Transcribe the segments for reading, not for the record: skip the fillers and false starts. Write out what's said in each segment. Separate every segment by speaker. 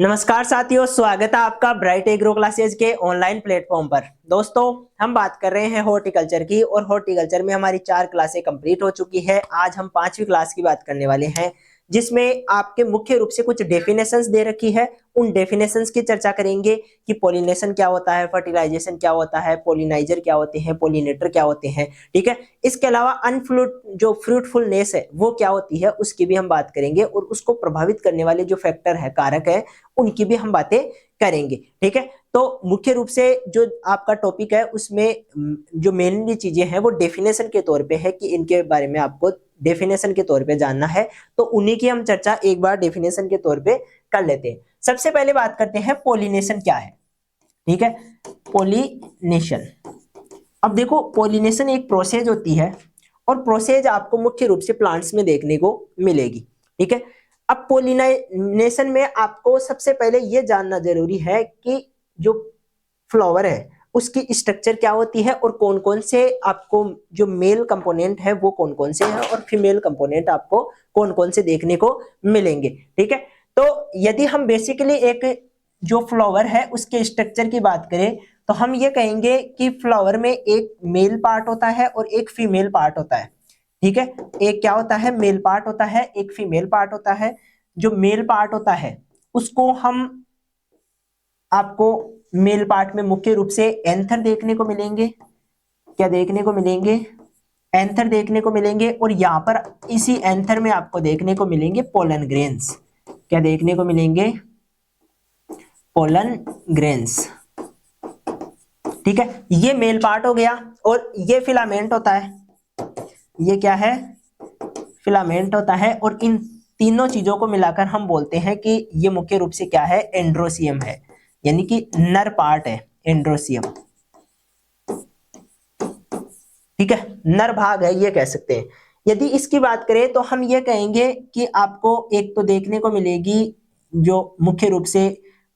Speaker 1: नमस्कार साथियों, स्वागत है आपका ब्राइट एग्रो क्लासेज के ऑनलाइन प्लेटफॉर्म पर। दोस्तों, हम बात कर रहे हैं हॉर्टिकल्चर की और हॉर्टिकल्चर में हमारी 4 क्लासें कंप्लीट हो चुकी है। आज हम 5वीं क्लास की बात करने वाले हैं, जिसमें आपके मुख्य रूप से कुछ डेफिनेशंस दे रखी है। उन डेफिनेशंस की चर्चा करेंगे कि पोलिनेशन क्या होता है, फर्टिलाइजेशन क्या होता है, पोलिनाइजर क्या होते हैं, पोलिनेटर क्या होते हैं। ठीक है, इसके अलावा फ्रूटफुलनेस है वो क्या होती है, उसकी भी हम बात करेंगे और उसको प्रभावित करने वाले जो फैक्टर है, कारक है, उनकी भी हम बातें करेंगे। ठीक है, तो मुख्य रूप से जो आपका टॉपिक है उसमें जो मेनली चीजें हैं वो डेफिनेशन के तौर पे है कि इनके बारे में आपको डेफिनेशन के तौर पे जानना है, तो उन्हीं की हम चर्चा एक बार डेफिनेशन के तौर पे कर लेते हैं। सबसे पहले बात करते हैं पोलिनेशन क्या है। ठीक है, पोलिनेशन, अब देखो पोलिनेशन एक प्रोसेस होती है और प्रोसेस आपको मुख्य रूप से प्लांट्स में देखने को मिलेगी। ठीक है, अब पोलिनेशन में आपको सबसे पहले यह जानना जरूरी है कि जो फ्लावर है उसकी स्ट्रक्चर क्या होती है और कौन कौन से आपको जो मेल कंपोनेंट है वो कौन कौन से हैं और फीमेल कंपोनेंट आपको कौन कौन से देखने को मिलेंगे। ठीक है, तो यदि हम बेसिकली एक जो फ्लावर है उसके स्ट्रक्चर की बात करें तो हम ये कहेंगे कि फ्लावर में एक मेल पार्ट होता है और एक फीमेल पार्ट होता है। ठीक है, एक क्या होता है, मेल पार्ट होता है, एक फीमेल पार्ट होता है। जो मेल पार्ट होता है उसको हम आपको मेल पार्ट में मुख्य रूप से एंथर देखने को मिलेंगे। क्या देखने को मिलेंगे? एंथर देखने को मिलेंगे और यहां पर इसी एंथर में आपको देखने को मिलेंगे पोलन ग्रेन्स। क्या देखने को मिलेंगे? Pollen grains. ठीक है, ये मेल पार्ट हो गया और ये फिलामेंट होता है। ये क्या है? फिलामेंट होता है और इन तीनों चीजों को मिलाकर हम बोलते हैं कि ये मुख्य रूप से क्या है? एंड्रोसियम है, यानी कि नर पार्ट है एंड्रोसियम। ठीक है, नर भाग है ये कह सकते हैं। यदि इसकी बात करें तो हम ये कहेंगे कि आपको एक तो देखने को मिलेगी जो मुख्य रूप से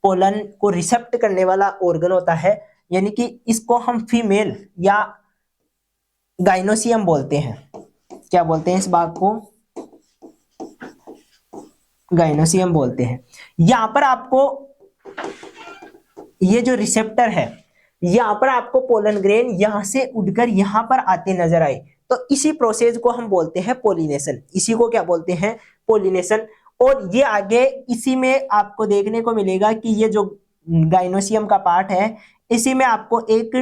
Speaker 1: पोलन को रिसेप्ट करने वाला ऑर्गन होता है, यानी कि इसको हम फीमेल या गाइनोसियम बोलते हैं। क्या बोलते हैं इस भाग को? गाइनोसियम बोलते हैं। यहां पर आपको ये जो रिसेप्टर है, यहां पर आपको पोलन ग्रेन यहां से उड़कर यहां पर आते नजर आए, तो इसी प्रोसेस को हम बोलते हैं पोलिनेशन। इसी को क्या बोलते हैं? पोलिनेशन। और ये आगे इसी में आपको देखने को मिलेगा कि ये जो गाइनोसियम का पार्ट है, इसी में आपको एक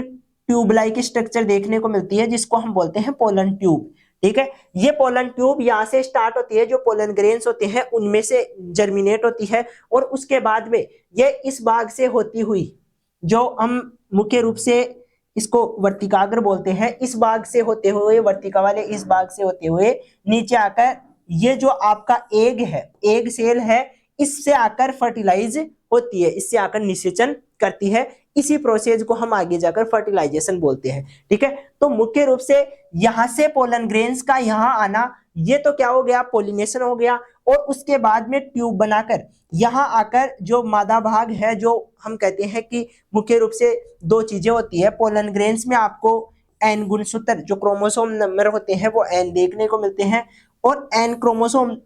Speaker 1: ट्यूब लाइक स्ट्रक्चर देखने को मिलती है जिसको हम बोलते हैं पोलन ट्यूब। ठीक है, ये पोलन ट्यूब यहां से स्टार्ट होती है, जो पोलन ग्रेन्स होते हैं उनमें से जर्मिनेट होती है और उसके बाद में ये इस भाग से होती हुई, जो हम मुख्य रूप से इसको वर्तिकाग्र बोलते हैं, इस भाग से होते हुए, वर्तिका वाले इस भाग से होते हुए नीचे आकर ये जो आपका एग है, एग सेल है, इससे आकर फर्टिलाइज होती है, इससे आकर निषेचन करती है। इसी प्रोसेस को हम आगे जाकर फर्टिलाइजेशन बोलते हैं। ठीक है, तो मुख्य रूप से यहां से पोलन ग्रेन्स का यहां आना, ये तो क्या हो गया? पोलिनेशन हो गया। और उसके बाद में ट्यूब बनाकर यहां आकर जो मादा भाग है, जो हम कहते हैं कि मुख्य रूप से दो चीजें होती है पोलन ग्रेन्स में, आपको एन गुणसूत्र जो क्रोमोसोम नंबर होते हैं वो एन देखने को मिलते हैं और एन क्रोमोसोम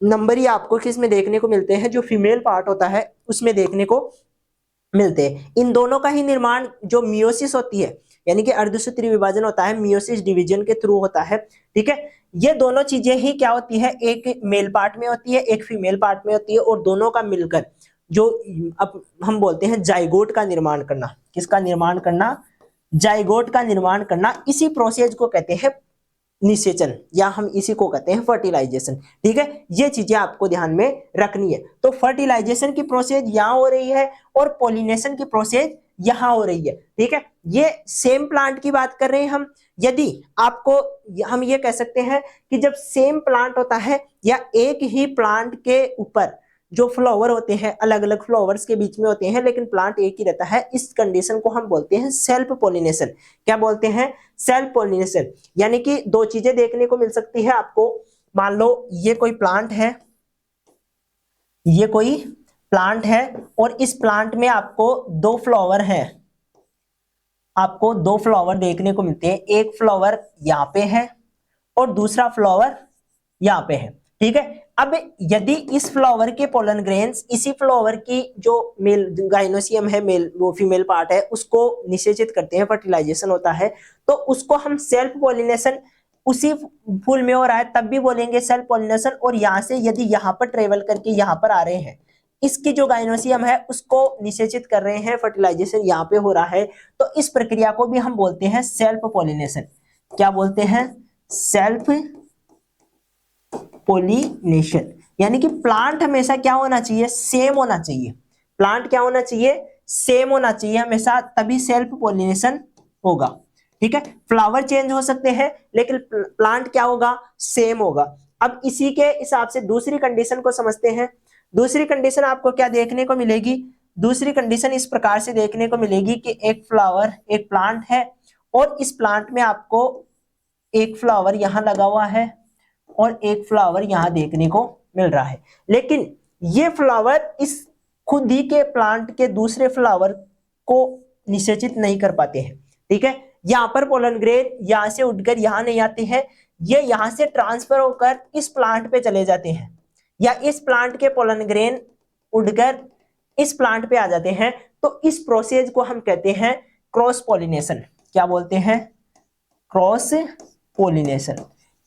Speaker 1: नंबर ही आपको किस में देखने को मिलते हैं? जो फीमेल पार्ट होता है उसमें देखने को मिलते हैं। इन दोनों का ही निर्माण जो मियोसिस होती है, यानी कि अर्धसूत्रीय विभाजन होता है, मियोसिस डिवीजन के थ्रू होता है। ठीक है, ये दोनों चीजें ही क्या होती है? एक मेल पार्ट में होती है, एक फीमेल पार्ट में होती है और दोनों का मिलकर जो अब हम बोलते हैं जाइगोट का निर्माण करना। किसका निर्माण करना? जाइगोट का निर्माण करना। इसी प्रोसेस को कहते हैं निषेचन, या हम इसी को कहते हैं फर्टिलाइजेशन। ठीक है, ये चीजें आपको ध्यान में रखनी है। तो फर्टिलाइजेशन की प्रोसेस यहां हो रही है और पोलिनेशन की प्रोसेस यहां हो रही है। ठीक है, ये सेम प्लांट की बात कर रहे हैं हम। यदि आपको, हम ये कह सकते हैं कि जब सेम प्लांट होता है या एक ही प्लांट के ऊपर जो फ्लावर होते हैं, अलग अलग फ्लावर्स के बीच में होते हैं लेकिन प्लांट एक ही रहता है, इस कंडीशन को हम बोलते हैं सेल्फ पोलिनेशन। क्या बोलते हैं? Self pollination. यानी कि दो चीजें देखने को मिल सकती है आपको। मान लो ये कोई प्लांट है, ये कोई प्लांट है और इस प्लांट में आपको दो फ्लावर है, आपको दो फ्लावर देखने को मिलते हैं। एक फ्लावर यहाँ पे है और दूसरा फ्लावर यहाँ पे है। ठीक है। अब यदि इस फ्लावर के पोलन ग्रेन्स इसी फ्लावर की जो मेल गाइनोसियम है, मेल वो फीमेल पार्ट है, उसको निषेचित करते हैं, फर्टिलाइजेशन होता है, तो उसको हम सेल्फ पॉलिनेशन उसी फूल में हो रहा है तब भी बोलेंगे सेल्फ पॉलिनेशन। और यहाँ से यदि यहाँ पर ट्रेवल करके यहाँ पर आ रहे हैं, इसकी जो गाइनोसियम है उसको निषेचित कर रहे हैं, फर्टिलाइजेशन यहाँ पे हो रहा है, तो इस प्रक्रिया को भी हम बोलते हैं सेल्फ पॉलिनेशन। क्या बोलते हैं? Self pollination. यानी कि प्लांट हमेशा क्या होना चाहिए? सेम होना चाहिए। प्लांट क्या होना चाहिए? सेम होना चाहिए हमेशा, तभी सेल्फ पॉलिनेशन होगा। ठीक है, फ्लावर चेंज हो सकते हैं लेकिन प्लांट क्या होगा? सेम होगा। अब इसी के हिसाब से दूसरी कंडीशन को समझते हैं। दूसरी कंडीशन आपको क्या देखने को मिलेगी? दूसरी कंडीशन इस प्रकार से देखने को मिलेगी कि एक फ्लावर, एक प्लांट है और इस प्लांट में आपको एक फ्लावर यहां लगा हुआ है और एक फ्लावर यहां देखने को मिल रहा है, लेकिन ये फ्लावर इस खुद ही के प्लांट के दूसरे फ्लावर को निषेचित नहीं कर पाते हैं। ठीक है, यहां पर पोलन ग्रेन यहां से उठकर यहां नहीं आते हैं, ये यहां से ट्रांसफर होकर इस प्लांट पे चले जाते हैं, या इस प्लांट के पोलन ग्रेन उड़कर इस प्लांट पे आ जाते हैं। तो इस प्रोसेस को हम कहते हैं क्रॉस पॉलिनेशन। क्या बोलते हैं? Cross pollination.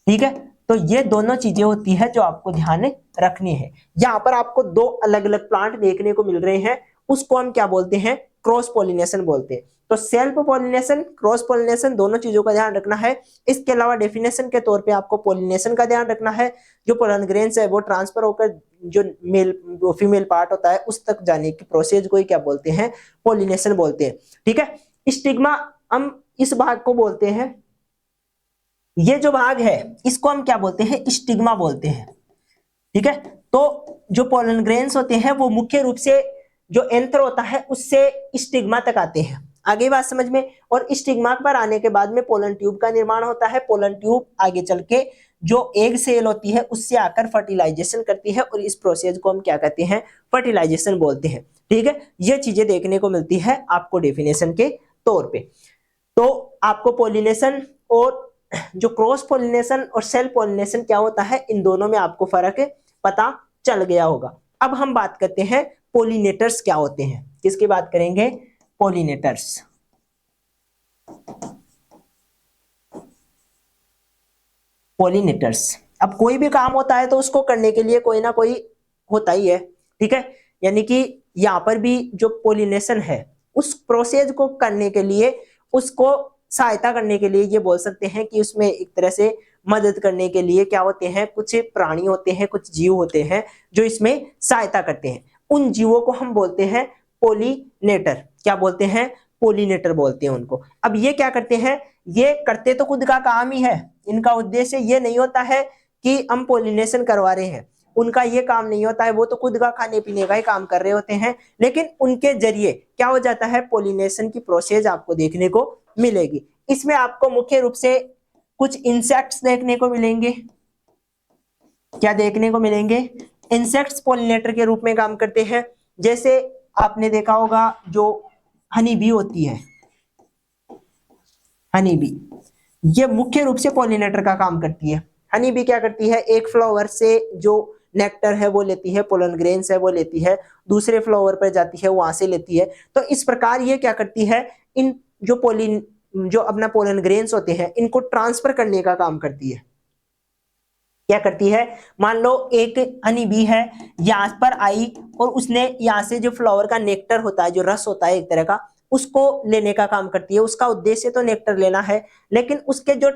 Speaker 1: ठीक है, तो ये दोनों चीजें होती है जो आपको ध्यान रखनी है। यहां पर आपको दो अलग अलग प्लांट देखने को मिल रहे हैं, उसको हम क्या बोलते हैं? क्रॉस पॉलिनेशन बोलते हैं। तो सेल्फ पॉलिनेशन, क्रॉस पॉलिनेशन, दोनों चीजों का ध्यान रखना है। इसके अलावा डेफिनेशन के तौर पे आपको पॉलिनेशन का ध्यान रखना है। जो पोलन ग्रेन्स है वो ट्रांसफर होकर जो मेल वो फीमेल पार्ट होता है उस तक जाने की प्रोसेस को ही क्या बोलते हैं? पॉलिनेशन बोलते हैं। ठीक है, स्टिग्मा हम इस भाग को बोलते हैं, ये जो भाग है इसको हम क्या बोलते हैं? स्टिग्मा बोलते हैं। ठीक है, तो जो पोलन ग्रेन्स होते हैं वो मुख्य रूप से जो एंथर होता है उससे स्टिग्मा तक आते हैं। आगे बात समझ में? और स्टिग्मा पर आने के बाद में पोलन ट्यूब का निर्माण होता है। पोलन ट्यूब आगे चल के जो एग सेल होती है उससे आकर फर्टिलाइजेशन करती है और इस प्रोसेस को हम क्या कहते हैं? फर्टिलाइजेशन बोलते हैं। ठीक है, ये चीजें देखने को मिलती है आपको डेफिनेशन के तौर पे। तो आपको पॉलिनेशन और जो क्रॉस पॉलिनेशन और सेल्फ पॉलिनेशन क्या होता है, इन दोनों में आपको फर्क पता चल गया होगा। अब हम बात करते हैं पॉलिनेटर्स क्या होते हैं। किसकी बात करेंगे? पॉलिनेटर्स। पॉलिनेटर्स, अब कोई भी काम होता है तो उसको करने के लिए कोई ना कोई होता ही है। ठीक है, यानी कि यहां पर भी जो पॉलिनेशन है उस प्रोसेस को करने के लिए, उसको सहायता करने के लिए ये बोल सकते हैं कि उसमें एक तरह से मदद करने के लिए क्या होते हैं? कुछ प्राणी होते हैं, कुछ जीव होते हैं जो इसमें सहायता करते हैं। उन जीवों को हम बोलते हैं पॉलिनेटर। क्या बोलते हैं? पॉलिनेटर बोलते हैं उनको। अब ये क्या करते हैं? ये करते तो खुद का काम ही है, इनका उद्देश्य ये नहीं होता है कि हम पॉलिनेशन करवा रहे हैं, उनका ये काम नहीं होता है, वो तो खुद का खाने पीने का ही काम कर रहे होते हैं, लेकिन उनके जरिए क्या हो जाता है? पॉलिनेशन की प्रोसेस आपको देखने को मिलेगी। इसमें आपको मुख्य रूप से कुछ इंसेक्ट्स देखने को मिलेंगे। क्या देखने को मिलेंगे? इंसेक्ट्स पॉलिनेटर के रूप में काम करते हैं। जैसे आपने देखा होगा जो हनी बी होती है, हनी बी, ये मुख्य रूप से पॉलिनेटर का काम करती है। हनी बी क्या करती है? एक फ्लावर से जो नेक्टर है वो लेती है, पोलन ग्रेन्स है वो लेती है, दूसरे फ्लावर पर जाती है, वहां से लेती है। तो इस प्रकार ये क्या करती है? इन जो अपना पोलन ग्रेन्स होते हैं इनको ट्रांसफर करने का काम करती है। क्या करती है? मान लो एक हनी बी है, यहां पर आई और उसने यहां से जो फ्लावर का नेक्टर होता है, जो रस होता है एक तरह का, उसको लेने का काम करती है। उसका उद्देश्य तो नेक्टर लेना है, लेकिन उसके जो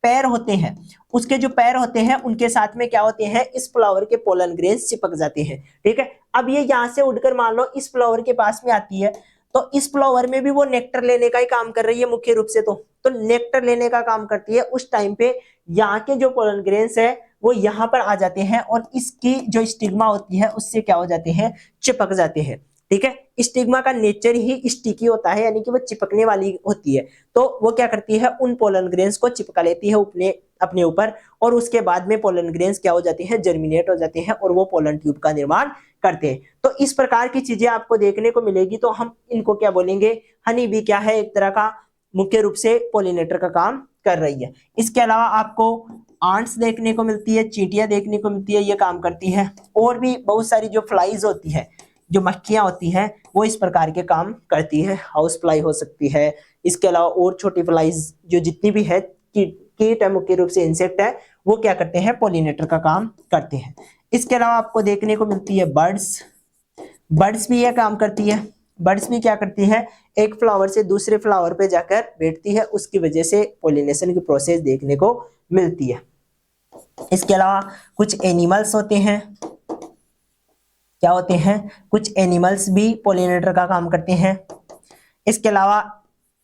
Speaker 1: पैर होते हैं, उसके जो पैर होते हैं उनके साथ में क्या होते हैं? इस फ्लावर के पोलन ग्रेन्स चिपक जाते हैं। ठीक है, अब ये यहां से उड़कर मान लो इस फ्लावर के पास में आती है, तो इस फ्लावर में भी वो नेक्टर लेने का ही काम कर रही है मुख्य रूप से। तो नेक्टर लेने का काम करती है। उस टाइम पे यहाँ के जो पोलन ग्रेन्स है वो यहाँ पर आ जाते हैं और इसकी जो स्टिग्मा होती है उससे क्या हो जाते हैं? चिपक जाते हैं। ठीक है, स्टिग्मा का नेचर ही स्टिकी होता है, यानी कि वो चिपकने वाली होती है। तो वो क्या करती है? उन पोलन ग्रेन्स को चिपका लेती है अपने ऊपर, और उसके बाद में पोलन ग्रेन्स क्या हो जाते हैं? जर्मिनेट हो जाते हैं और वो पोलन ट्यूब का निर्माण करते हैं। तो इस प्रकार की चीजें आपको देखने को मिलेगी। तो हम इनको क्या बोलेंगे? हनी बी क्या है? एक तरह का मुख्य रूप से पॉलिनेटर का काम कर रही है। इसके अलावा आपको आंट्स देखने को मिलती है, चींटियां देखने को मिलती है, ये काम करती है। और भी बहुत सारी जो फ्लाइज होती है, जो मक्खियां होती हैं, वो इस प्रकार के काम करती है। हाउस फ्लाई हो सकती है। इसके अलावा और छोटी फ्लाइज जो जितनी भी है, कीट है, मुख्य रूप से इंसेक्ट है, वो क्या करते हैं, पॉलिनेटर का काम करते हैं। इसके अलावा आपको देखने को मिलती है बर्ड्स। बर्ड्स भी ये काम करती है। बर्ड्स भी क्या करती है, एक फ्लावर से दूसरे फ्लावर पे जाकर बैठती है, उसकी वजह से पॉलिनेशन की प्रोसेस देखने को मिलती है। इसके अलावा कुछ एनिमल्स होते हैं, क्या होते हैं, कुछ एनिमल्स भी पॉलिनेटर का काम करते हैं। इसके अलावा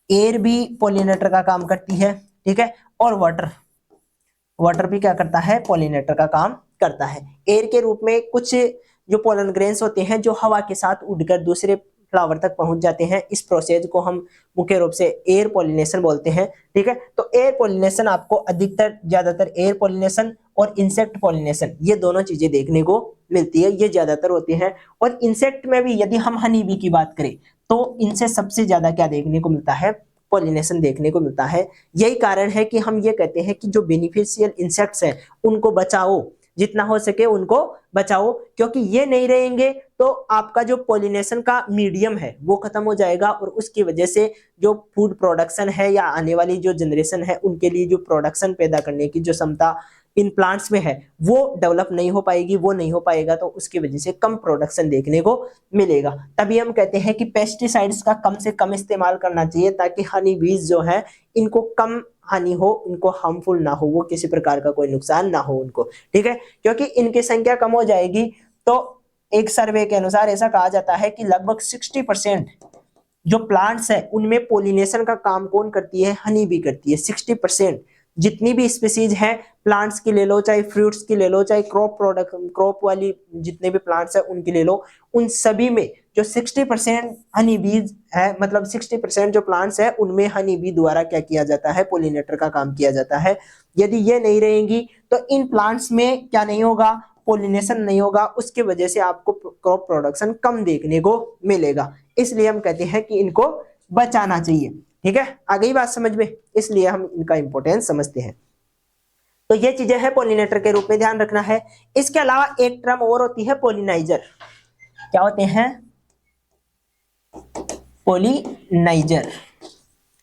Speaker 1: एयर भी पॉलिनेटर का काम करती है, ठीक है। और वाटर, वाटर भी क्या करता है, पॉलिनेटर का काम करता है। एयर के रूप में कुछ जो पोलन ग्रेन्स होते हैं, जो हवा के साथ उड़कर दूसरे फ्लावर तक पहुंच जाते हैं, इस प्रोसेस को हम मुख्य रूप से एयर पॉलिनेशन बोलते हैं, ठीक है। तो एयर पॉलिनेशन आपको अधिकतर, ज्यादातर एयर पॉलिनेशन और इंसेक्ट पॉलिनेशन, ये दोनों चीजें देखने को मिलती है, ये ज्यादातर होती है। और इंसेक्ट में भी यदि हम हनी बी की बात करें, तो इनसे सबसे ज्यादा क्या देखने को मिलता है, पॉलिनेशन देखने को मिलता है। यही कारण है कि हम ये कहते हैं कि जो बेनिफिशियल इंसेक्ट्स हैं, उनको बचाओ, जितना हो सके उनको बचाओ, क्योंकि ये नहीं रहेंगे तो आपका जो पॉलिनेशन का मीडियम है वो खत्म हो जाएगा, और उसकी वजह से जो फूड प्रोडक्शन है या आने वाली जो जनरेशन है, उनके लिए जो प्रोडक्शन पैदा करने की जो क्षमता इन प्लांट्स में है, वो डेवलप नहीं हो पाएगी, वो नहीं हो पाएगा, तो उसकी वजह से कम प्रोडक्शन देखने को मिलेगा। तभी हम कहते हैं कि पेस्टिसाइड्स का कम से कम इस्तेमाल करना चाहिए, ताकि हनी बीज जो है, इनको कम हानि हो, उनको हार्मफुल ना हो, वो किसी प्रकार का कोई नुकसान ना हो उनको, ठीक है। क्योंकि इनकी संख्या कम हो जाएगी, तो एक सर्वे के अनुसार ऐसा कहा जाता है कि लगभग 60% जो प्लांट्स है, उनमें पोलिनेशन का काम कौन करती है, हनी बी करती है। 60% जितनी भी स्पीसीज है, प्लांट्स की ले लो, चाहे फ्रूट्स की ले लो, चाहे क्रॉप प्रोडक्ट, क्रॉप वाली जितने भी प्लांट्स है उनकी ले लो, उन सभी में जो 60% हनी बीज है, मतलब 60% जो प्लांट्स है, उनमें हनी बी द्वारा क्या किया जाता है, पोलिनेटर का काम किया जाता है। यदि ये नहीं रहेंगी तो इन प्लांट्स में क्या नहीं होगा, पोलिनेशन नहीं होगा, उसके वजह से आपको क्रॉप प्रोडक्शन कम देखने को मिलेगा। इसलिए हम कहते हैं कि इनको बचाना चाहिए, ठीक है। आ गई बात समझ में, इसलिए हम इनका इंपॉर्टेंस समझते हैं। तो ये चीजें हैं पॉलिनेटर के रूप में, ध्यान रखना है। इसके अलावा एक टर्म और होती है पॉलिनाइजर। क्या होते हैं, पॉलिनाइजर।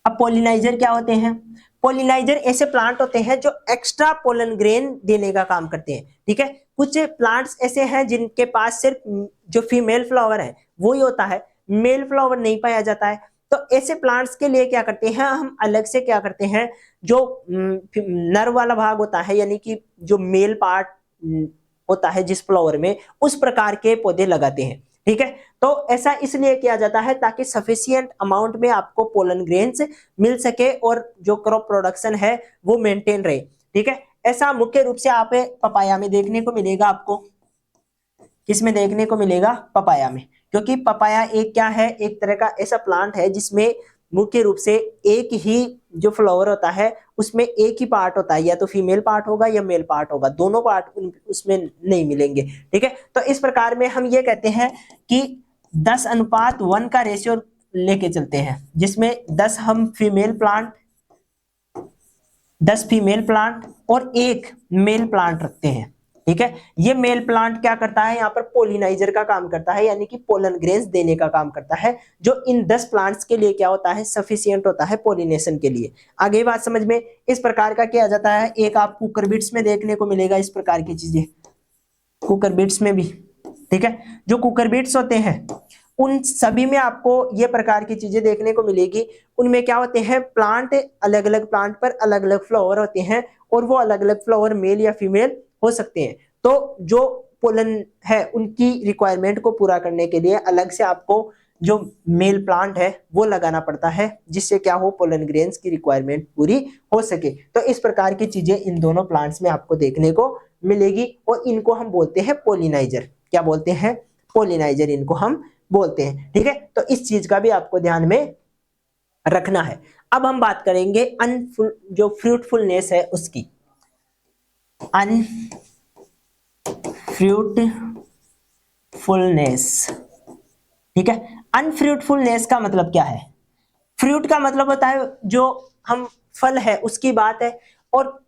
Speaker 1: अब पॉलिनाइजर क्या होते हैं, पॉलिनाइजर ऐसे प्लांट होते हैं जो एक्स्ट्रा पोलन ग्रेन देने का काम करते हैं, ठीक है। कुछ प्लांट्स ऐसे हैं जिनके पास सिर्फ जो फीमेल फ्लावर है वो ही होता है, मेल फ्लावर नहीं पाया जाता है। तो ऐसे प्लांट्स के लिए क्या करते हैं, हम अलग से क्या करते हैं, जो नर वाला भाग होता है, यानी कि जो मेल पार्ट होता है जिस फ्लावर में, उस प्रकार के पौधे लगाते हैं, ठीक है। तो ऐसा इसलिए किया जाता है ताकि सफिशिएंट अमाउंट में आपको पोलन ग्रेन्स मिल सके और जो क्रॉप प्रोडक्शन है वो मेंटेन रहे, ठीक है। ऐसा मुख्य रूप से आप पपाया में देखने को मिलेगा, आपको किसमें देखने को मिलेगा, पपाया में। क्योंकि पपाया एक क्या है, एक तरह का ऐसा प्लांट है जिसमें मुख्य रूप से एक ही जो फ्लावर होता है उसमें एक ही पार्ट होता है, या तो फीमेल पार्ट होगा या मेल पार्ट होगा, दोनों पार्ट उसमें नहीं मिलेंगे, ठीक है। तो इस प्रकार में हम ये कहते हैं कि 10:1 का रेशियो लेके चलते हैं, जिसमें 10 हम फीमेल प्लांट, 10 फीमेल प्लांट और एक मेल प्लांट रखते हैं, ठीक है। ये मेल प्लांट क्या करता है, यहाँ पर पोलिनाइजर का काम करता है, यानी कि पोलन ग्रेन्स देने का काम करता है, जो इन 10 प्लांट्स के लिए क्या होता है, सफिशिएंट होता है पोलिनेशन के लिए। आगे बात समझ में, इस प्रकार का किया जाता है। एक आप कुकरबिट्स में देखने को मिलेगा इस प्रकार की चीजें, कुकरबिट्स में भी, ठीक है। जो कुकरबिट्स होते हैं उन सभी में आपको ये प्रकार की चीजें देखने को मिलेगी। उनमें क्या होते हैं, प्लांट, अलग अलग प्लांट पर अलग अलग फ्लावर होते हैं, और वो अलग अलग फ्लावर मेल या फीमेल हो सकते हैं। तो जो पोलन है उनकी रिक्वायरमेंट को पूरा करने के लिए अलग से आपको जो मेल प्लांट है वो लगाना पड़ता है, जिससे क्या हो, पोलन ग्रेन्स की रिक्वायरमेंट पूरी हो सके। तो इस प्रकार की चीजें इन दोनों प्लांट्स में आपको देखने को मिलेगी, और इनको हम बोलते हैं पोलिनाइजर। क्या बोलते हैं, पोलिनाइजर इनको हम बोलते हैं, ठीक है। तो इस चीज का भी आपको ध्यान में रखना है। अब हम बात करेंगे जो फ्रूटफुलनेस है उसकी, अनफ्रूटफुलनेस, ठीक है। अनफ्रूटफुलनेस का मतलब क्या है, फ्रूट का मतलब होता है जो हम फल है उसकी बात है, और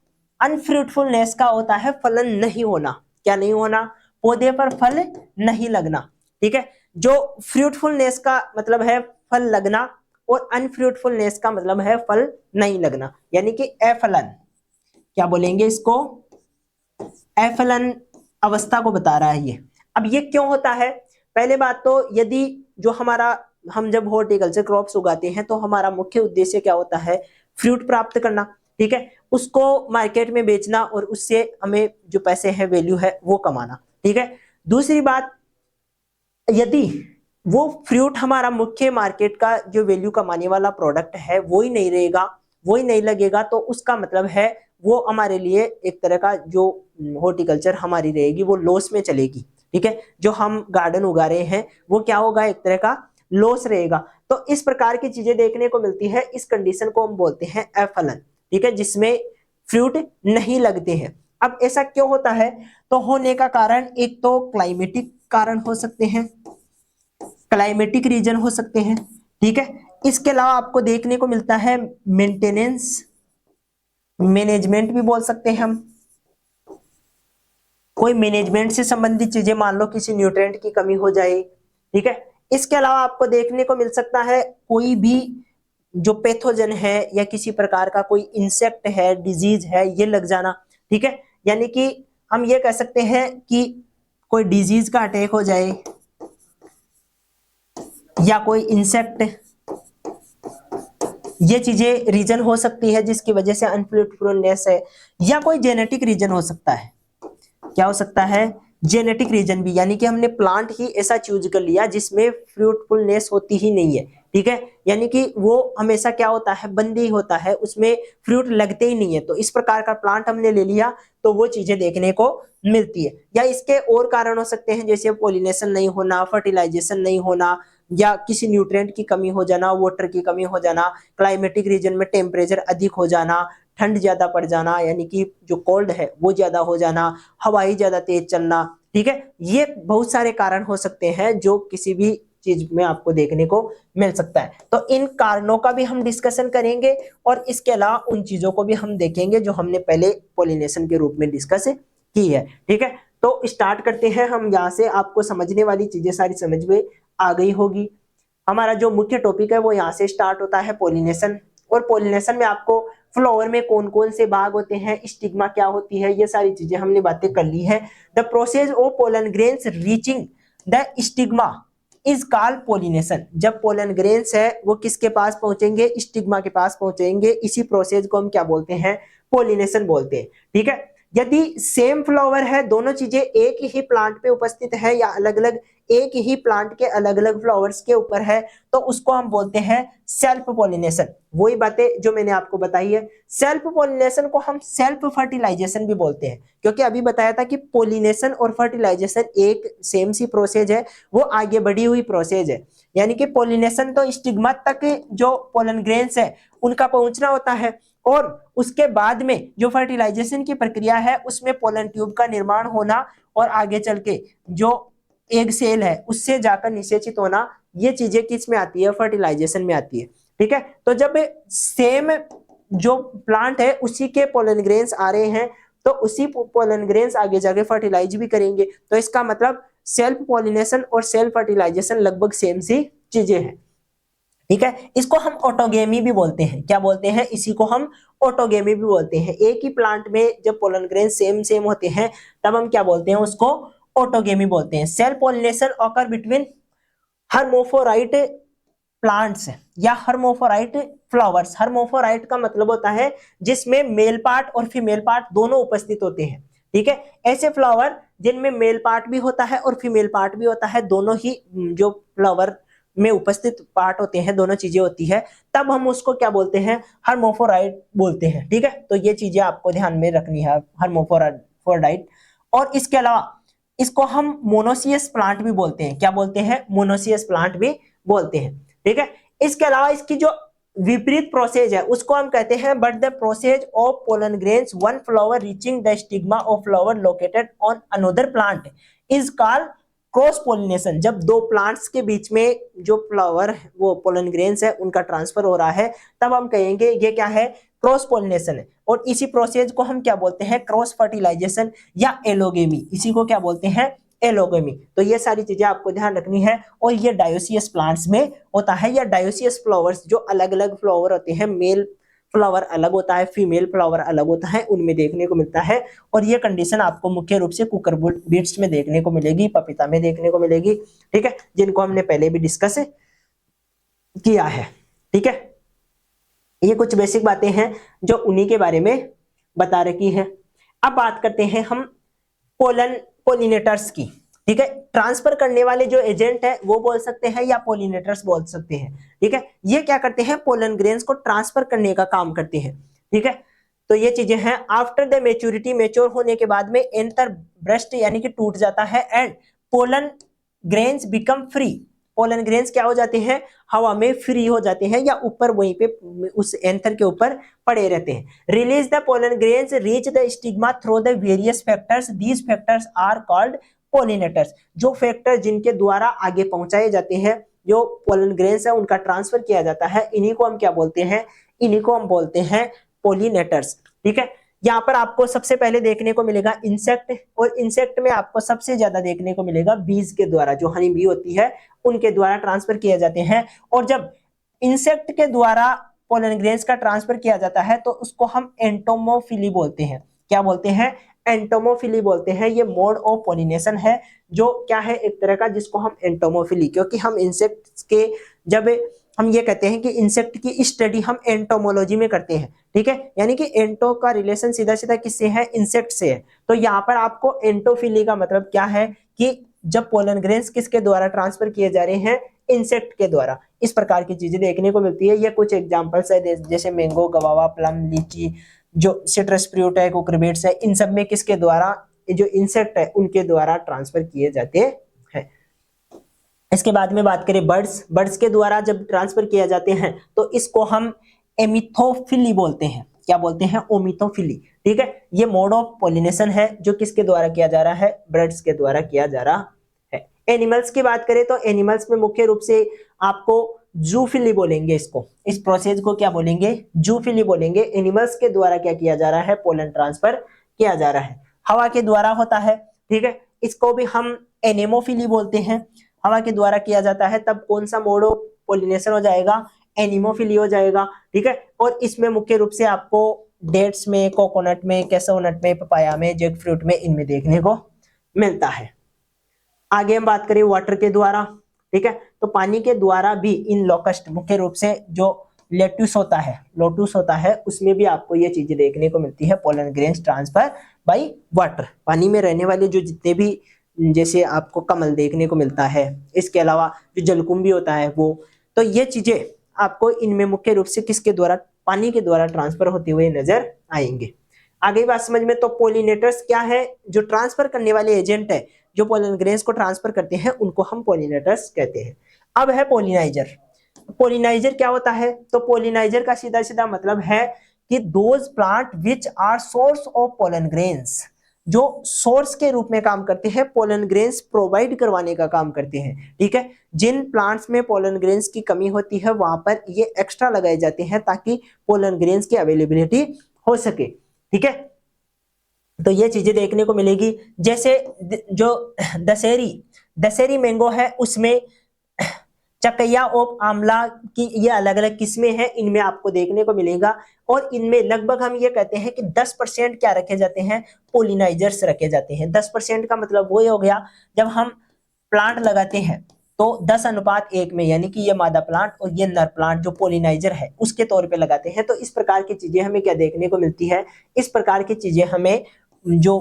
Speaker 1: अनफ्रूटफुलनेस का होता है फलन नहीं होना। क्या नहीं होना? पौधे पर फल नहीं लगना। ठीक है, जो फ्रूटफुलनेस का मतलब है फल लगना और अनफ्रूटफुलनेस का मतलब है फल नहीं लगना, यानी कि अफलन। क्या बोलेंगे इसको? अफलन अवस्था को बता रहा है ये। अब ये क्यों होता है? पहले बात तो यदि जो हमारा हम जब हॉर्टिकल्चर क्रॉप्स उगाते हैं तो हमारा मुख्य उद्देश्य क्या होता है? फ्रूट प्राप्त करना। ठीक है, उसको मार्केट में बेचना और उससे हमें जो पैसे हैं, वैल्यू है, वो कमाना। ठीक है, दूसरी बात, यदि वो फ्रूट हमारा मुख्य मार्केट का जो वैल्यू कमाने वाला प्रोडक्ट है वो ही नहीं रहेगा, वो ही नहीं लगेगा, तो उसका मतलब है वो हमारे लिए एक तरह का जो हॉर्टिकल्चर हमारी रहेगी वो लॉस में चलेगी। ठीक है, जो हम गार्डन उगा रहे हैं वो क्या होगा? एक तरह का लॉस रहेगा। तो इस प्रकार की चीजें देखने को मिलती है। इस कंडीशन को हम बोलते हैं अफलन। ठीक है, जिसमें फ्रूट नहीं लगते हैं। अब ऐसा क्यों होता है? तो होने का कारण एक तो क्लाइमेटिक कारण हो सकते हैं, क्लाइमेटिक रीजन हो सकते हैं। ठीक है, इसके अलावा आपको देखने को मिलता है मेंटेनेंस, मैनेजमेंट भी बोल सकते हैं हम। कोई मैनेजमेंट से संबंधित चीजें, मान लो किसी न्यूट्रिएंट की कमी हो जाए। ठीक है, इसके अलावा आपको देखने को मिल सकता है कोई भी जो पैथोजन है या किसी प्रकार का कोई इंसेक्ट है, डिजीज है, ये लग जाना। ठीक है, यानी कि हम ये कह सकते हैं कि कोई डिजीज का अटैक हो जाए या कोई इंसेक्ट, ये चीजें रीजन हो सकती है जिसकी वजह से अनफ्रूटफुलनेस है। या कोई जेनेटिक रीजन हो सकता है। क्या हो सकता है? जेनेटिक रीजन भी, यानी कि हमने प्लांट ही ऐसा चूज कर लिया जिसमें फ्रूटफुलनेस होती ही नहीं है। ठीक है, यानी कि वो हमेशा क्या होता है? बंदी होता है, उसमें फ्रूट लगते ही नहीं है। तो इस प्रकार का प्लांट हमने ले लिया तो वो चीजें देखने को मिलती है। या इसके और कारण हो सकते हैं, जैसे पॉलिनेशन नहीं होना, फर्टिलाइजेशन नहीं होना, या किसी न्यूट्रिएंट की कमी हो जाना, वाटर की कमी हो जाना, क्लाइमेटिक रीजन में टेम्परेचर अधिक हो जाना, ठंड ज्यादा पड़ जाना, यानी कि जो कोल्ड है वो ज्यादा हो जाना, हवाई ज्यादा तेज चलना। ठीक है, ये बहुत सारे कारण हो सकते हैं जो किसी भी चीज में आपको देखने को मिल सकता है। तो इन कारणों का भी हम डिस्कशन करेंगे और इसके अलावा उन चीजों को भी हम देखेंगे जो हमने पहले पॉलिनेशन के रूप में डिस्कस की है। ठीक है, तो स्टार्ट करते हैं हम। यहाँ से आपको समझने वाली चीजें सारी समझ में आ गई होगी। हमारा जो मुख्य टॉपिक है वो यहाँ से स्टार्ट होता है, पॉलिनेशन। और पॉलिनेशन में आपको फ्लावर में कौन कौन से भाग होते हैं, स्टिग्मा क्या होती है, ये सारी चीजें हमने बातें कर ली है। The process of pollen grains reaching the stigma is called pollination. जब पोलन ग्रेन्स है वो किसके पास पहुंचेंगे? स्टिग्मा के पास पहुंचेंगे। इसी प्रोसेस को हम क्या बोलते हैं? पॉलिनेशन बोलते हैं। ठीक है, यदि सेम फ्लावर है, दोनों चीजें एक ही प्लांट पे उपस्थित है या अलग अलग एक ही प्लांट के अलग अलग फ्लावर्स के ऊपर है, तो उसको हम बोलते हैं सेल्फ पॉलिनेशन। वही बातें जो मैंने आपको बताई है। सेल्फ पॉलिनेशन को हम सेल्फ फर्टिलाइजेशन भी बोलते हैं, क्योंकि अभी बताया था कि पॉलिनेशन और फर्टिलाइजेशन एक सेम सी प्रोसेस है, वो आगे बढ़ी हुई प्रोसेस है। यानी कि पॉलिनेशन तो स्टिग्मा तक जो पोलन ग्रेन्स है उनका पहुंचना होता है, और उसके बाद में जो फर्टिलाइजेशन की प्रक्रिया है उसमें पोलन ट्यूब का निर्माण होना और आगे चल के जो एग सेल है उससे जाकर निषेचित होना, ये चीजें किस में आती है? फर्टिलाइजेशन में आती है। ठीक है, तो जब सेम जो प्लांट है उसी के पोलन ग्रेन्स आ रहे हैं तो उसी पोलन ग्रेन्स आगे जाके फर्टिलाइज भी करेंगे। तो इसका मतलब सेल्फ पॉलिनेशन और सेल्फ फर्टिलाइजेशन लगभग सेम सी चीजें हैं। ठीक है, इसको हम ऑटोगेमी भी बोलते हैं। क्या बोलते हैं? इसी को हम ऑटोगेमी भी बोलते हैं। एक ही प्लांट में जब पोलन ग्रेन सेम सेम होते हैं तब हम क्या बोलते हैं? उसको ऑटोगेमी बोलते हैं। Self pollination occur between hermaphrodite plants या हर्मोफोराइट फ्लावर्स। हर्मोफोराइट का मतलब होता है जिसमें मेल पार्ट और फीमेल पार्ट दोनों उपस्थित होते हैं। ठीक है, ऐसे फ्लावर जिनमें मेल पार्ट भी होता है और फीमेल पार्ट भी होता है, दोनों ही जो फ्लावर में उपस्थित पार्ट होते हैं, दोनों चीजें होती है, तब हम उसको क्या बोलते हैं? हर्मोफोराइट बोलते हैं। ठीक है, तो ये चीजें आपको ध्यान में रखनी है, हर्मोफोराइट। और इसके अलावा इसको हम मोनोसियस प्लांट भी बोलते हैं। क्या बोलते हैं? मोनोसियस प्लांट भी बोलते हैं। ठीक है, इसके अलावा इसकी जो विपरीत प्रोसेस है उसको हम कहते हैं but the process of pollen grains one flower reaching the stigma of flower located on another plant is called cross pollination. जब दो प्लांट्स के बीच में जो फ्लावर वो पोलन ग्रेन्स है उनका ट्रांसफर हो रहा है, तब हम कहेंगे ये क्या है? क्रॉस पॉलिनेशन है। और इसी प्रोसेस को हम क्या बोलते हैं, क्रॉस फर्टिलाइजेशन या एलोगेमी, इसी को क्या बोलते हैं, एलोगेमी। तो ये सारी चीजें आपको ध्यान रखनी है। और ये डायोसियस प्लांट्स में होता है, या डायोसियस फ्लावर्स जो अलग अलग फ्लावर होते हैं, मेल फ्लावर अलग होता है, फीमेल फ्लावर अलग होता है, उनमें देखने को मिलता है। और ये कंडीशन आपको मुख्य रूप से कुकर बीट्स में देखने को मिलेगी, पपीता में देखने को मिलेगी, ठीक है, जिनको हमने पहले भी डिस्कस किया है, ठीक है। ये कुछ बेसिक बातें हैं जो उन्हीं के बारे में बता रखी है। अब बात करते हैं हम पोलिनेटर्स की, ठीक है। ट्रांसफर करने वाले जो एजेंट है वो बोल सकते हैं या पोलिनेटर्स बोल सकते हैं, ठीक है। ये क्या करते हैं, पोलन ग्रेन्स को ट्रांसफर करने का काम करते हैं, ठीक है। तो ये चीजें हैं। आफ्टर द मेच्योरिटी, मेच्योर होने के बाद में एंटर ब्रस्ट यानी कि टूट जाता है, and pollen grains become free, pollen grains क्या हो जाते हैं, हवा में फ्री हो जाते हैं, या ऊपर वहीं पे उस एंथर के ऊपर पड़े रहते हैं। Release the pollen grains reach the stigma through the various factors, these factors are called pollinators. जो फैक्टर जिनके द्वारा आगे पहुंचाए जाते हैं, जो पोलन ग्रेन्स है उनका ट्रांसफर किया जाता है, इन्हीं को हम क्या बोलते हैं, इन्हीं को हम बोलते हैं पोलिनेटर्स, ठीक है। यहाँ पर आपको सबसे पहले देखने को मिलेगा इंसेक्ट, और इंसेक्ट में आपको सबसे ज्यादा देखने को मिलेगा बीज के द्वारा, जो हनी बी होती है उनके द्वारा ट्रांसफर किए जाते हैं। और जब इंसेक्ट के द्वारा पोलन ग्रेन्स का ट्रांसफर किया जाता है तो उसको हम एंटोमोफिली बोलते हैं। क्या बोलते हैं, एंटोमोफिली बोलते हैं। ये मोड ऑफ पोलिनेशन है जो क्या है, एक तरह का, जिसको हम एंटोमोफिली, क्योंकि हम इंसेक्ट के, जब हम ये कहते हैं कि इंसेक्ट की स्टडी हम एंटोमोलॉजी में करते हैं, ठीक है, यानी कि एंटो का रिलेशन सीधा सीधा किससे है, इंसेक्ट से है। तो यहाँ पर आपको एंटोफिली का मतलब क्या है कि जब पोलन ग्रेन्स किसके द्वारा ट्रांसफर किए जा रहे हैं, इंसेक्ट के द्वारा, इस प्रकार की चीजें देखने को मिलती है। ये कुछ एग्जांपल्स है, जैसे मैंगो, गवावा, प्लम, लीची, जो सिट्रस फ्रूट है, कुकुरबिट्स है, इन सब में किसके द्वारा, जो इंसेक्ट है उनके द्वारा ट्रांसफर किए जाते हैं। इसके बाद में बात करें बर्ड्स, बर्ड्स के द्वारा जब ट्रांसफर किए जाते हैं तो इसको हम एमिथोफिली बोलते हैं। क्या बोलते हैं, ओमिथोफिली, ठीक है। ये मोड ऑफ पोलिनेशन है जो किसके द्वारा किया जा रहा है, बर्ड्स के द्वारा किया जा रहा है। एनिमल्स की बात करें तो एनिमल्स में मुख्य रूप से आपको जूफिली बोलेंगे, इसको, इस प्रोसेस को क्या बोलेंगे, जूफिली बोलेंगे। एनिमल्स के द्वारा क्या किया जा रहा है, पोलन ट्रांसफर किया जा रहा है, हवा के द्वारा होता है, ठीक है। इसको भी हम एनेमोफिली बोलते हैं, हवा के द्वारा किया जाता है। तब कौन सा मोड ऑफ पोलिनेशन हो जाएगा, एनिमोफिली हो जाएगा, ठीक है। और इसमें मुख्य रूप से आपको डेट्स में, कोकोनट में, कैसोनट में, पपाया में, जैक फ्रूट में, इनमें देखने को मिलता है। आगे हम बात करें वाटर के द्वारा, ठीक है। तो पानी के द्वारा भी इन लोकस्ट, मुख्य रूप से जो लेट्यूस होता है, लोटस होता है, उसमें भी आपको ये चीजें देखने को मिलती है, pollen grains transfer by water. पानी में रहने वाले जो जितने भी, जैसे आपको कमल देखने को मिलता है, इसके अलावा जो जलकुंभी होता है वो, तो ये चीजें आपको इनमें मुख्य रूप से किसके द्वारा, पानी के द्वारा ट्रांसफर होते हुए नजर आएंगे। आगे बात समझ में, तो पोलिनेटर्स क्या है, जो ट्रांसफर करने वाले एजेंट है, जो पोलन ग्रेन्स को ट्रांसफर करते हैं, उनको हम पोलिनेटर्स कहते हैं। अब है पोलिनाइजर। पोलिनाइजर क्या होता है, तो पोलिनाइजर का सीधा सीधा मतलब है कि those plant which are source of pollen grains, जो सोर्स के रूप में काम करते हैं, पोलन ग्रेन्स प्रोवाइड करवाने का काम करते हैं, ठीक है। जिन प्लांट्स में पोलन ग्रेन्स की कमी होती है वहां पर ये एक्स्ट्रा लगाए जाते हैं ताकि पोलन ग्रेन्स की अवेलेबिलिटी हो सके, ठीक है। तो ये चीजें देखने को मिलेगी। जैसे जो दशहरी मैंगो है, उसमें चकैया और आंवला की ये अलग अलग किस्में हैं, इनमें आपको देखने को मिलेगा। और इनमें लगभग हम ये कहते हैं कि 10% क्या रखे जाते हैं, पोलिनाइजर्स रखे जाते हैं। 10% का मतलब वो हो गया, जब हम प्लांट लगाते हैं तो 10:1 में, यानी कि ये मादा प्लांट और ये नर प्लांट जो पोलिनाइजर है उसके तौर पे लगाते हैं। तो इस प्रकार की चीजें हमें क्या देखने को मिलती है, इस प्रकार की चीजें हमें जो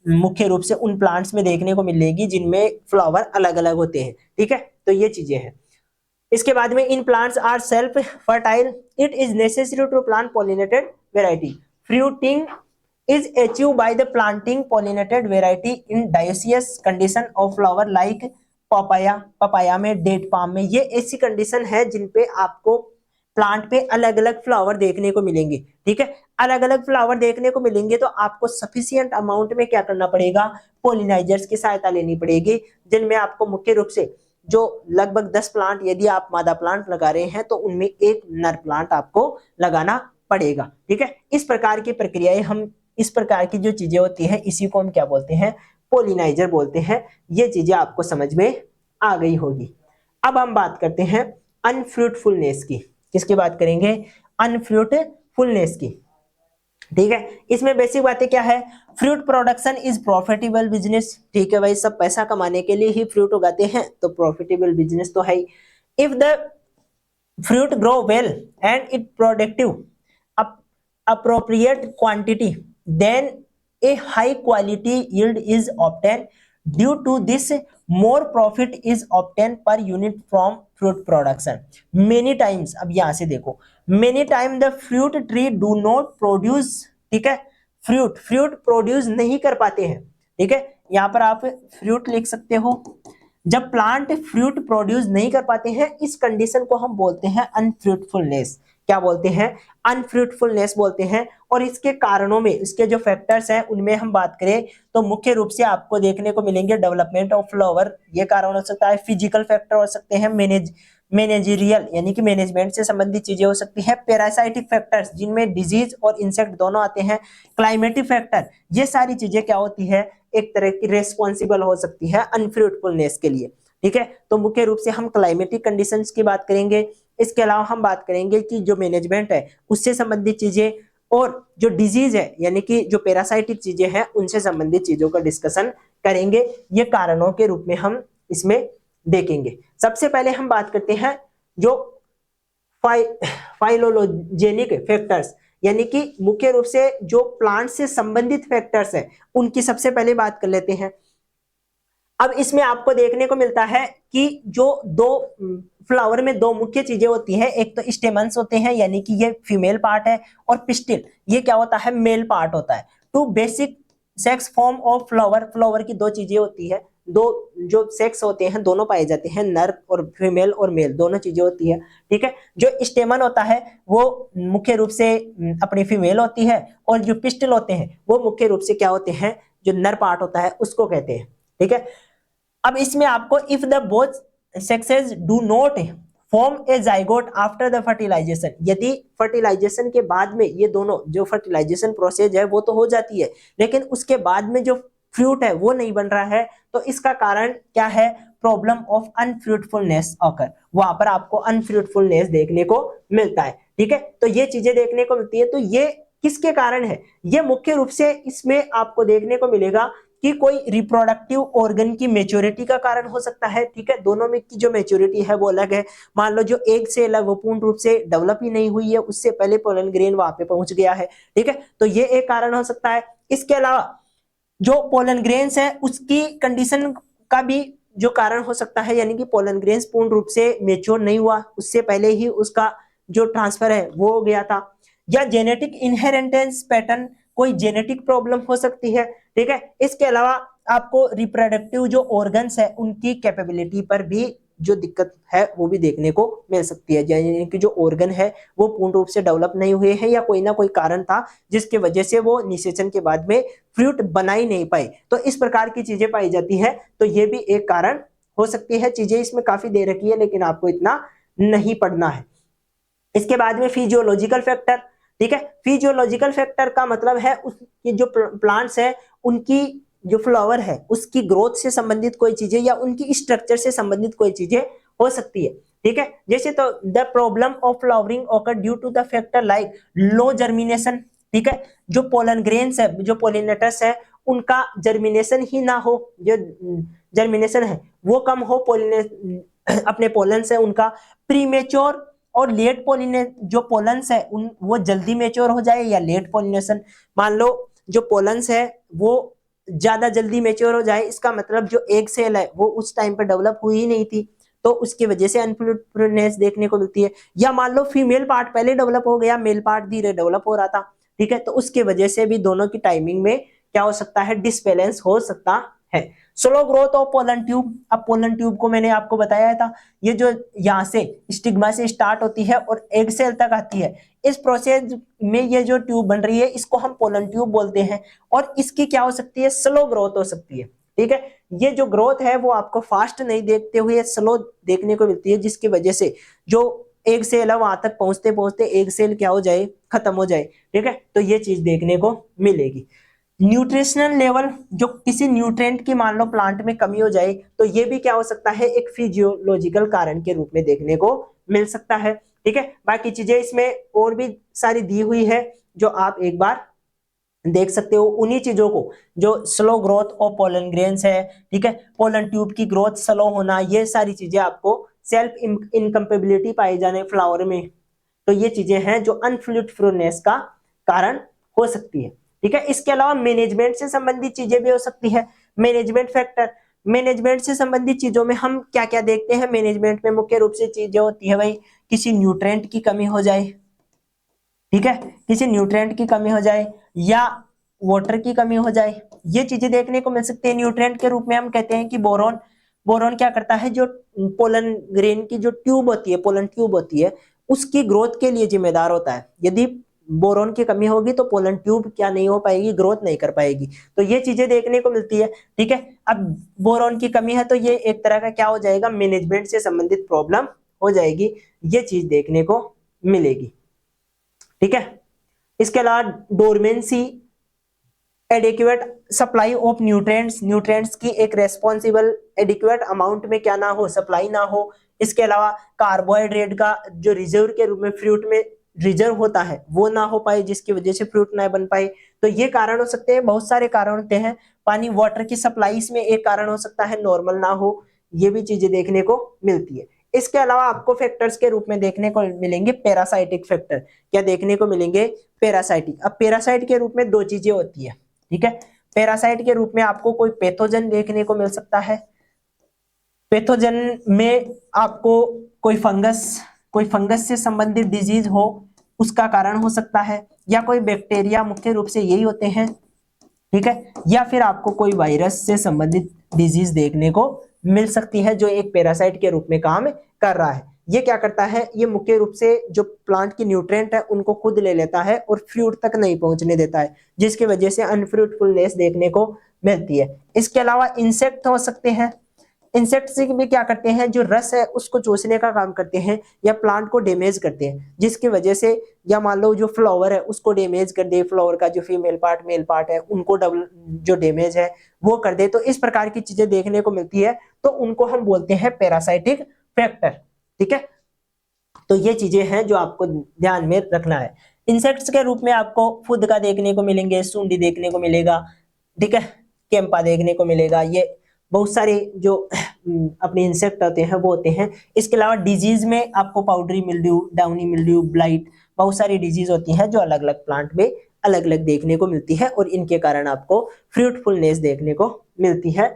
Speaker 1: मुख्य रूप से उन प्लांट्स में देखने को मिलेगी जिनमें फ्लावर अलग अलग होते हैं, ठीक है। तो ये चीजें हैं। इसके बाद में in plants are self fertile, it is necessary to plant pollinated variety. Fruiting is achieved by the planting pollinated variety in dioecious condition of flower like papaya में, डेट पाम में। ये ऐसी कंडीशन है जिन पे आपको प्लांट पे अलग अलग फ्लावर देखने को मिलेंगे, ठीक है। अलग अलग फ्लावर देखने को मिलेंगे तो आपको सफिशिएंट अमाउंट में क्या करना पड़ेगा, पोलिनाइजर्स की सहायता लेनी पड़ेगी, जिनमें आपको मुख्य रूप से जो लगभग 10 प्लांट यदि आप मादा प्लांट लगा रहे हैं तो उनमें एक नर प्लांट आपको लगाना पड़ेगा। ठीक है, इस प्रकार की प्रक्रियाएं हम, इस प्रकार की जो चीजें होती है इसी को हम क्या बोलते हैं, पोलिनाइजर बोलते हैं। ये चीजें आपको समझ में आ गई होगी। अब हम बात करते हैं अनफ्रूटफुलनेस की। किसकी बात करेंगे, अनफ्रूटफुलनेस की। ठीक है, इसमें बेसिक बातें क्या है, fruit production is profitable business. ठीक है भाई, सब पैसा कमाने के लिए ही फ्रूट उगाते हैं तो प्रॉफिटेबल बिजनेस तो है ही। If the fruit grow well and it productive appropriate quantity, then a high quality yield is obtained. Due to this, more profit is obtained per unit from fruit production. Many times, अब यहां से देखो, many time the fruit tree do not produce, ठीक है, fruit produce नहीं कर पाते हैं। ठीक है, यहां पर आप फ्रूट लिख सकते हो। जब प्लांट फ्रूट प्रोड्यूस नहीं कर पाते हैं, इस कंडीशन को हम बोलते हैं अनफ्रूटफुलनेस। क्या बोलते हैं, अनफ्रूटफुलनेस बोलते हैं। और इसके कारणों में, इसके जो फैक्टर्स हैं उनमें हम बात करें तो मुख्य रूप से आपको देखने को मिलेंगे डेवलपमेंट ऑफ फ्लावर, ये कारण हो सकता है। फिजिकल फैक्टर हो सकते हैं, मैनेजरियल यानी कि मैनेजमेंट से संबंधित चीजें हो सकती है। पैरासाइटिक फैक्टर्स जिनमें डिजीज और इंसेक्ट दोनों आते हैं। क्लाइमेटिक फैक्टर, ये सारी चीजें क्या होती है, एक तरह की रेस्पॉन्सिबल हो सकती है अनफ्रूटफुलनेस के लिए। ठीक है, तो मुख्य रूप से हम क्लाइमेटिक कंडीशंस की बात करेंगे। इसके अलावा हम बात करेंगे कि जो मैनेजमेंट है उससे संबंधित चीजें, और जो डिजीज है यानी कि जो पैरासाइटिक चीजें हैं उनसे संबंधित चीजों का डिस्कशन करेंगे। ये कारणों के रूप में हम इसमें देखेंगे। सबसे पहले हम बात करते हैं जो फाइलोजेनिक फैक्टर्स, यानी कि मुख्य रूप से जो प्लांट से संबंधित फैक्टर्स हैं उनकी सबसे पहले बात कर लेते हैं। अब इसमें आपको देखने को मिलता है कि जो दो फ्लावर में दो मुख्य चीजें होती हैं, एक तो स्टेमन्स होते हैं यानी कि ये फीमेल पार्ट है, और पिस्टिल ये क्या होता है, मेल पार्ट होता है। Two basic sex form of flower, flower की दो चीजें होती है, दो जो सेक्स होते हैं दोनों पाए जाते हैं, नर और फीमेल और मेल दोनों चीजें होती है। ठीक है, जो स्टेमन होता है वो मुख्य रूप से अपनी फीमेल होती है, और जो पिस्टिल होते हैं वो मुख्य रूप से क्या होते हैं, जो नर पार्ट होता है उसको कहते हैं। ठीक है, अब इसमें आपको if the both sexes do not form a zygote after the fertilisation, यदि फर्टिलाइजेशन के बाद में ये दोनों, जो फर्टिलाइजेशन प्रोसेस है वो तो हो जाती है, लेकिन उसके बाद में जो फ्रूट है वो नहीं बन रहा है, तो इसका कारण क्या है, प्रॉब्लम ऑफ अनफ्रूटफुलनेस ऑकर, वहां पर आपको अनफ्रूटफुलनेस देखने को मिलता है। ठीक है, तो ये चीजें देखने को मिलती है। तो ये किसके कारण है, ये मुख्य रूप से इसमें आपको देखने को मिलेगा कि कोई रिप्रोडक्टिव ऑर्गन की मेच्योरिटी का कारण हो सकता है। ठीक है, दोनों में की जो मेच्योरिटी है वो अलग है। मान लो जो एग सेल है वो पूर्ण रूप से डेवलप ही नहीं हुई है, उससे पहले पोलन ग्रेन वहां पे पहुंच गया है। ठीक है, तो ये एक कारण हो सकता है। इसके अलावा जो पोलन ग्रेन्स है उसकी कंडीशन का भी जो कारण हो सकता है, यानी कि पोलन ग्रेन्स पूर्ण रूप से मेच्योर नहीं हुआ, उससे पहले ही उसका जो ट्रांसफर है वो हो गया था। या जेनेटिक इनहेरिटेंस पैटर्न, कोई जेनेटिक प्रॉब्लम हो सकती है। ठीक है, इसके अलावा आपको रिप्रोडक्टिव जो ऑर्गन्स है उनकी कैपेबिलिटी पर भी जो दिक्कत है वो भी देखने को मिल सकती है, यानी कि जो ऑर्गन है वो पूर्ण रूप से डेवलप नहीं हुए हैं, या कोई ना कोई कारण था जिसके वजह से वो निषेचन के बाद में फ्रूट बना ही नहीं पाए। तो इस प्रकार की चीजें पाई जाती है, तो ये भी एक कारण हो सकती है। चीजें इसमें काफी दे रखी है लेकिन आपको इतना नहीं पढ़ना है। इसके बाद में फिजियोलॉजिकल फैक्टर। ठीक है, फिजियोलॉजिकल फैक्टर का मतलब है उसकी जो प्लांट्स है उनकी जो फ्लावर है उसकी ग्रोथ से संबंधित कोई चीजें, या उनकी स्ट्रक्चर से संबंधित कोई चीजें हो सकती है। ठीक है, जैसे तो the problem of flowering occur due to the factor like low germination. ठीक है, जो पोलन ग्रेन्स है, जो पोलिनेटर्स है उनका जर्मिनेशन ही ना हो, जो जर्मिनेशन है वो कम हो, अपने पोलन से उनका प्रीमेच्योर और लेट पोलिनेट जो पोलन्स है उन वो जल्दी मेच्योर हो जाए, या लेट पोलिनेशन। मान लो जो पोलन्स है वो ज्यादा जल्दी मेच्योर हो जाए, इसका मतलब जो एग सेल है वो उस टाइम पर डेवलप हुई ही नहीं थी, तो उसकी वजह से अनफ्रूटफुलनेस देखने को मिलती है। या मान लो फीमेल पार्ट पहले डेवलप हो गया, मेल पार्ट धीरे डेवलप हो रहा था। ठीक है, तो उसकी वजह से भी दोनों की टाइमिंग में क्या हो सकता है, डिसबैलेंस हो सकता है। Slow growth of pollen tube. अब पोलन ट्यूब को मैंने आपको बताया था, ये जो यहाँ से स्टिग्मा से स्टार्ट होती है और एग सेल तक आती है, इस प्रोसेस में ये जो ट्यूब बन रही है इसको हम पोलन ट्यूब बोलते हैं, और इसकी क्या हो सकती है, स्लो ग्रोथ हो सकती है। ठीक है, ये जो ग्रोथ है वो आपको फास्ट नहीं देखते हुए स्लो देखने को मिलती है, जिसकी वजह से जो एक सेल है वहां तक पहुंचते पहुंचते एक सेल क्या हो जाए, खत्म हो जाए। ठीक है, तो ये चीज देखने को मिलेगी। न्यूट्रिशनल लेवल, जो किसी न्यूट्रिएंट की मान लो प्लांट में कमी हो जाए तो ये भी क्या हो सकता है, एक फिजियोलॉजिकल कारण के रूप में देखने को मिल सकता है। ठीक है, बाकी चीजें इसमें और भी सारी दी हुई है जो आप एक बार देख सकते हो। उन्हीं चीजों को, जो slow growth of pollen grains है, ठीक है, पोलन ट्यूब की ग्रोथ स्लो होना, ये सारी चीजें आपको सेल्फ इनकम्पेबिलिटी पाई जाने फ्लावर में, तो ये चीजें हैं जो अनफ्रूटफुलनेस का कारण हो सकती है। ठीक है, इसके अलावा मैनेजमेंट से संबंधित चीजें भी हो सकती है। मैनेजमेंट फैक्टर, मैनेजमेंट से संबंधित चीजों में हम क्या क्या देखते हैं, मैनेजमेंट में मुख्य रूप से चीजें होती है भाई, किसी न्यूट्रिएंट की कमी हो जाए, ठीक है, किसी न्यूट्रिएंट की कमी हो जाए या वाटर की कमी हो जाए, ये चीजें देखने को मिल सकती है। न्यूट्रिएंट के रूप में हम कहते हैं कि बोरॉन, बोरॉन क्या करता है, जो पोलन ग्रेन की जो ट्यूब होती है, पोलन ट्यूब होती है, उसकी ग्रोथ के लिए जिम्मेदार होता है। यदि बोरॉन की कमी होगी तो पोलन ट्यूब क्या नहीं हो पाएगी, ग्रोथ नहीं कर पाएगी, तो ये चीजें देखने को मिलती है। ठीक है, अब बोरॉन की कमी है तो ये एक तरह का क्या हो जाएगा, मैनेजमेंट से संबंधित प्रॉब्लम हो जाएगी, ये चीज देखने को मिलेगी। ठीक है, इसके अलावा dormancy, adequate supply of nutrients, nutrients की एक रेस्पॉन्सिबल एडिक्वेट अमाउंट में क्या ना हो, सप्लाई ना हो। इसके अलावा कार्बोहाइड्रेट का जो रिजर्व के रूप में फ्रूट में रिजर्व होता है वो ना हो पाए, जिसकी वजह से फ्रूट ना बन पाए, तो ये कारण हो सकते हैं। बहुत सारे कारण होते हैं। पानी, वाटर की सप्लाई इसमें एक कारण हो सकता है, नॉर्मल ना हो, ये भी चीजें देखने को मिलती है। इसके अलावा आपको फैक्टर्स के रूप में देखने को मिलेंगे पैरासाइटिक फैक्टर, क्या देखने को मिलेंगे, पैरासाइटिक। अब पैरासाइट के रूप में दो चीजें होती है। ठीक है, पैरासाइट के रूप में आपको कोई पैथोजन देखने को मिल सकता है। पैथोजन में आपको कोई फंगस से संबंधित डिजीज हो उसका कारण हो सकता है, या कोई बैक्टीरिया, मुख्य रूप से यही होते हैं। ठीक है, या फिर आपको कोई वायरस से संबंधित डिजीज देखने को मिल सकती है जो एक पैरासाइट के रूप में काम कर रहा है। ये क्या करता है, ये मुख्य रूप से जो प्लांट की न्यूट्रिएंट है उनको खुद ले लेता है और फ्रूट तक नहीं पहुंचने देता है, जिसकी वजह से अनफ्रूटफुलनेस देखने को मिलती है। इसके अलावा इंसेक्ट हो सकते हैं। इंसेक्ट से भी क्या करते हैं, जो रस है उसको चूसने का काम करते हैं या प्लांट को डैमेज करते हैं, जिसकी वजह से, या मान लो जो फ्लावर है उसको डैमेज कर दे, फ्लावर का जो फीमेल पार्ट मेल पार्ट है उनको डबल जो डैमेज है वो कर दे, तो इस प्रकार की चीजें देखने को मिलती है, तो उनको हम बोलते हैं पैरासाइटिक फैक्टर। ठीक है, तो ये चीजें हैं जो आपको ध्यान में रखना है। इंसेक्ट्स के रूप में आपको फुदका देखने को मिलेंगे, सूंडी देखने को मिलेगा, ठीक है, केम्पा देखने को मिलेगा, ये बहुत सारे जो अपने इंसेक्ट होते हैं वो होते हैं। इसके अलावा डिजीज में आपको powdery mildew, downy mildew, blight, बहुत सारी डिजीज होती हैं जो अलग अलग प्लांट में अलग अलग देखने को मिलती है, और इनके कारण आपको फ्रूटफुलनेस देखने को मिलती है,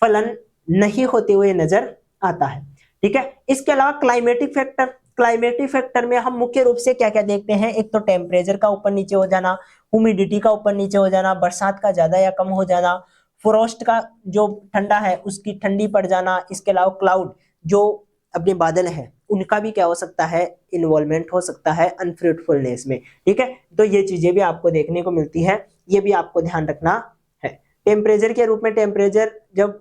Speaker 1: फलन नहीं होते हुए नजर आता है। ठीक है, इसके अलावा क्लाइमेटिक फैक्टर, क्लाइमेटिक फैक्टर में हम मुख्य रूप से क्या क्या देखते हैं, एक तो टेम्परेचर का ऊपर नीचे हो जाना, ह्यूमिडिटी का ऊपर नीचे हो जाना, बरसात का ज्यादा या कम हो जाना, फ्रोस्ट का जो ठंडा है उसकी ठंडी पड़ जाना। इसके अलावा क्लाउड, जो अपने बादल है उनका भी क्या हो सकता है, इन्वॉल्वमेंट हो सकता है अनफ्रूटफुलनेस में। ठीक है, तो ये चीजें भी आपको देखने को मिलती है, ये भी आपको ध्यान रखना है। टेम्परेचर के रूप में, टेम्परेचर जब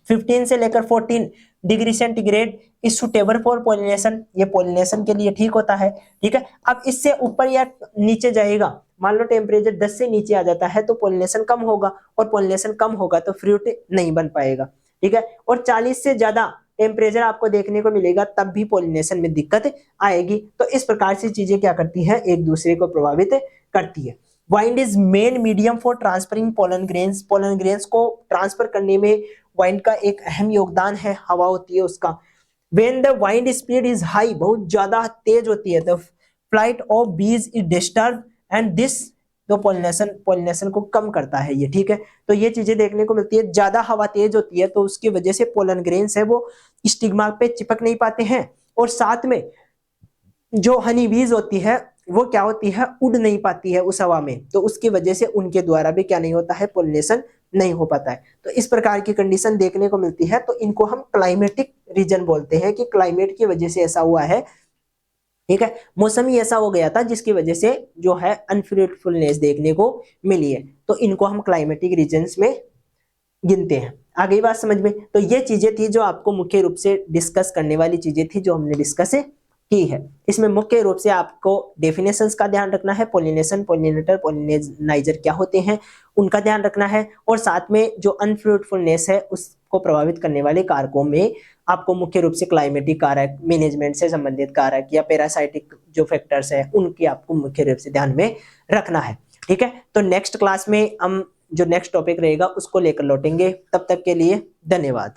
Speaker 1: 15 से लेकर 14 degree centigrade is suitable for pollination, ये पॉलिनेशन के लिए ठीक होता है। ठीक है, अब इससे ऊपर या नीचे जाएगा, मान लो टेम्परेचर 10 से नीचे आ जाता है तो पॉलिनेशन कम होगा, और पॉलिनेशन कम होगा तो फ्रूट नहीं बन पाएगा। ठीक है, और 40 से ज्यादा टेम्परेचर आपको देखने को मिलेगा तब भी पॉलिनेशन में दिक्कत आएगी। तो इस प्रकार से चीजें क्या करती हैं, एक दूसरे को प्रभावित करती है। Wind is main medium for transferring pollen grains, pollen grains को ट्रांसफर करने में वाइंड का एक अहम योगदान है, हवा होती है उसका। When the wind speed is high, बहुत ज्यादा तेज होती है, तो फ्लाइट ऑफ बीज इज डिस्टर्ब एंड दिस, तो पॉलिनेशन को कम करता है ये। ठीक है, तो ये चीजें देखने को मिलती है। ज्यादा हवा तेज होती है तो उसकी वजह से पोलन ग्रेन्स है वो स्टिग्मा पे चिपक नहीं पाते हैं, और साथ में जो हनी बीज होती है वो क्या होती है, उड़ नहीं पाती है उस हवा में, तो उसकी वजह से उनके द्वारा भी क्या नहीं होता है, पॉलिनेशन नहीं हो पाता है। तो इस प्रकार की कंडीशन देखने को मिलती है, तो इनको हम क्लाइमेटिक रीजन बोलते हैं कि क्लाइमेट की वजह से ऐसा हुआ है। ठीक है, मौसम ही ऐसा हो गया था जिसकी वजह से जो है अनफ्रूटफुलनेस देखने को मिली है, तो इनको हम क्लाइमेटिक रीजन्स में गिनते हैं। आ गई बात समझ में? तो ये चीजें थी जो आपको मुख्य रूप से डिस्कस करने वाली चीजें थी जो हमने डिस्कस की है। इसमें मुख्य रूप से आपको डेफिनेशंस का ध्यान रखना है, पोलिनेशन, पोलिनेटर, पोलिनाइजर क्या होते हैं उनका ध्यान रखना है, और साथ में जो अनफ्रूटफुलनेस है उसको प्रभावित करने वाले कारकों में आपको मुख्य रूप से क्लाइमेटिक कारक, मैनेजमेंट से संबंधित कारक या पैरासाइटिक जो फैक्टर्स है उनकी आपको मुख्य रूप से ध्यान में रखना है। ठीक है, तो नेक्स्ट क्लास में हम जो नेक्स्ट टॉपिक रहेगा उसको लेकर लौटेंगे। तब तक के लिए धन्यवाद।